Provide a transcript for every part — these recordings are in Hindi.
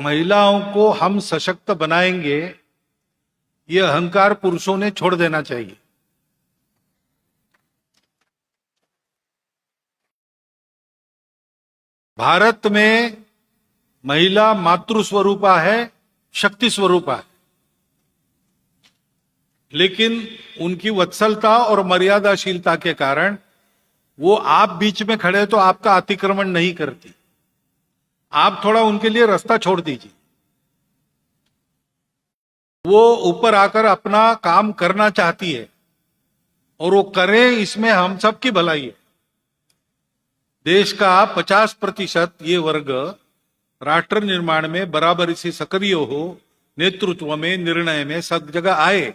महिलाओं को हम सशक्त बनाएंगे, ये अहंकार पुरुषों ने छोड़ देना चाहिए। भारत में महिला मातृ स्वरूपा है, शक्ति स्वरूपा है, लेकिन उनकी वत्सलता और मर्यादाशीलता के कारण वो आप बीच में खड़े तो आपका अतिक्रमण नहीं करती। आप थोड़ा उनके लिए रास्ता छोड़ दीजिए। वो ऊपर आकर अपना काम करना चाहती है और वो करें, इसमें हम सबकी भलाई है। देश का 50% ये वर्ग राष्ट्र निर्माण में बराबरी से सक्रिय हो, नेतृत्व में, निर्णय में सब जगह आए,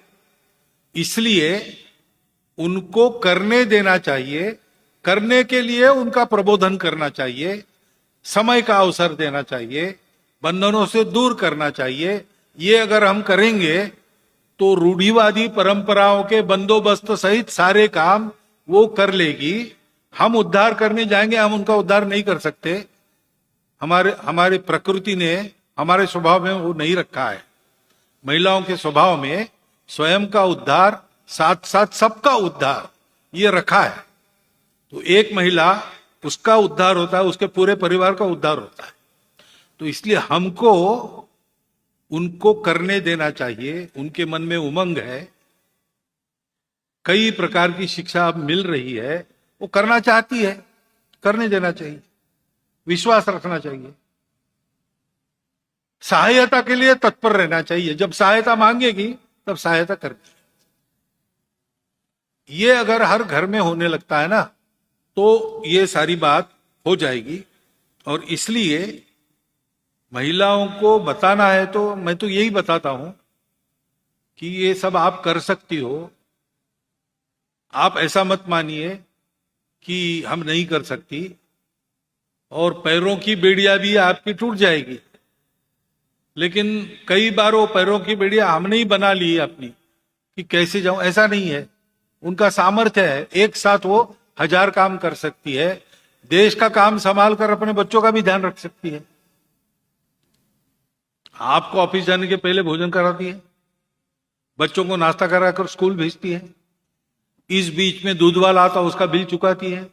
इसलिए उनको करने देना चाहिए। करने के लिए उनका प्रबोधन करना चाहिए, समय का अवसर देना चाहिए, बंधनों से दूर करना चाहिए। ये अगर हम करेंगे तो रूढ़िवादी परंपराओं के बंदोबस्त सहित सारे काम वो कर लेगी। हम उद्धार करने जाएंगे, हम उनका उद्धार नहीं कर सकते। हमारे प्रकृति ने हमारे स्वभाव में वो नहीं रखा है। महिलाओं के स्वभाव में स्वयं का उद्धार, साथ साथ सबका उद्धार ये रखा है। तो एक महिला, उसका उद्धार होता है, उसके पूरे परिवार का उद्धार होता है। तो इसलिए हमको उनको करने देना चाहिए। उनके मन में उमंग है, कई प्रकार की शिक्षा अब मिल रही है, वो करना चाहती है, करने देना चाहिए, विश्वास रखना चाहिए, सहायता के लिए तत्पर रहना चाहिए। जब सहायता मांगेगी तब सहायता करती है। ये अगर हर घर में होने लगता है ना, तो ये सारी बात हो जाएगी। और इसलिए महिलाओं को बताना है तो मैं तो यही बताता हूं कि ये सब आप कर सकती हो। आप ऐसा मत मानिए कि हम नहीं कर सकती, और पैरों की बेड़ियां भी आपकी टूट जाएगी। लेकिन कई बार वो पैरों की बेड़ियां हमने ही बना ली है अपनी, कि कैसे जाऊं। ऐसा नहीं है, उनका सामर्थ्य है, एक साथ वो 1000 काम कर सकती है। देश का काम संभाल कर अपने बच्चों का भी ध्यान रख सकती है। आपको ऑफिस जाने के पहले भोजन कराती है, बच्चों को नाश्ता कराकर स्कूल भेजती है, इस बीच में दूध वाला आता उसका बिल चुकाती है,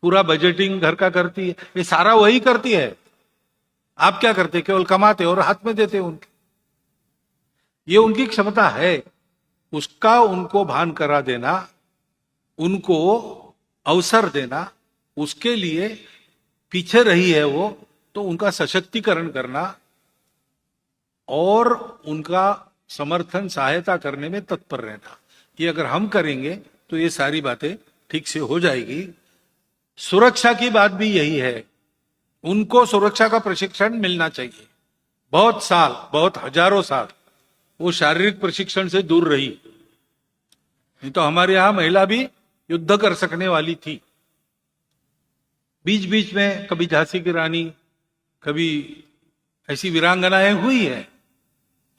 पूरा बजटिंग घर का करती है। ये सारा वही करती है। आप क्या करते? केवल कमाते और हाथ में देते उनके। ये उनकी क्षमता है, उसका उनको भान करा देना, उनको अवसर देना, उसके लिए पीछे रही है वो, तो उनका सशक्तिकरण करना और उनका समर्थन, सहायता करने में तत्पर रहना, ये अगर हम करेंगे तो ये सारी बातें ठीक से हो जाएगी। सुरक्षा की बात भी यही है, उनको सुरक्षा का प्रशिक्षण मिलना चाहिए। बहुत साल, बहुत हजारों साल वो शारीरिक प्रशिक्षण से दूर रही, नहीं तो हमारे यहां महिला भी युद्ध कर सकने वाली थी। बीच बीच में कभी झांसी की रानी, कभी ऐसी वीरांगनाएं हुई है,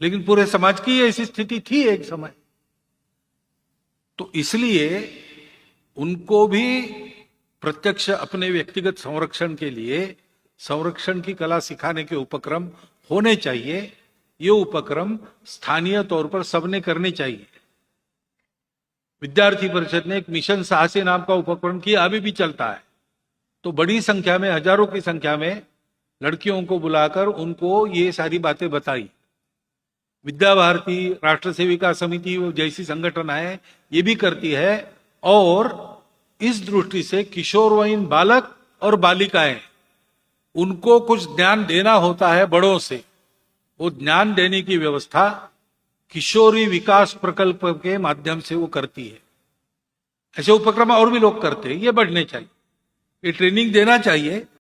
लेकिन पूरे समाज की ऐसी स्थिति थी एक समय। तो इसलिए उनको भी प्रत्यक्ष अपने व्यक्तिगत संरक्षण के लिए संरक्षण की कला सिखाने के उपक्रम होने चाहिए। ये उपक्रम स्थानीय तौर पर सबने करने चाहिए। विद्यार्थी परिषद ने एक मिशन साहसी नाम का उपक्रम किया, अभी भी चलता है। तो बड़ी संख्या में, हजारों की संख्या में लड़कियों को बुलाकर उनको ये सारी बातें बताई। विद्या भारती, राष्ट्र सेविका समिति जैसी संगठन है, ये भी करती है। और इस दृष्टि से किशोरवयीन बालक और बालिकाएं, उनको कुछ ज्ञान देना होता है बड़ों से, वो ज्ञान देने की व्यवस्था किशोरी विकास प्रकल्प के माध्यम से वो करती है। ऐसे उपक्रम और भी लोग करते हैं, ये बढ़ने चाहिए, ये ट्रेनिंग देना चाहिए।